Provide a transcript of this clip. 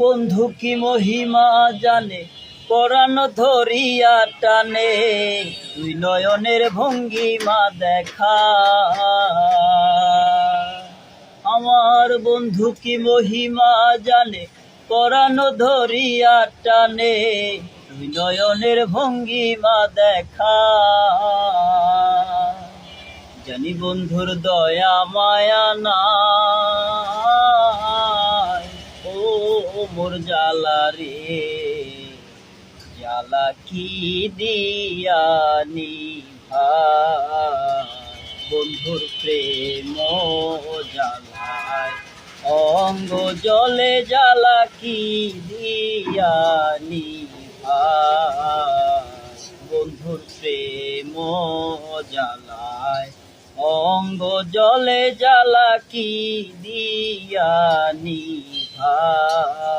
বন্ধু কি মহিমা জানে, পরাণ ধরিয়া টানে, দুই নয়নের ভঙ্গিমা দেখা। আমার বন্ধু কি মহিমা জানে, পরাণ ধরিয়া টানে, দুই নয়নের ভঙ্গিমা দেখা। জানি বন্ধুর দয়া মায়া নাই, ও মোর জ্বালা রে, জ্বালা কি দিয়ানি ভাই। বন্ধুর প্রেম জ্বালায় অঙ্গ জলে, জ্বালা কি দিয়ানি ভাই। বন্ধুর প্রেম জ্বালায় অঙ্গ জলে, জ্বালা কি দিয়ানি ভাই।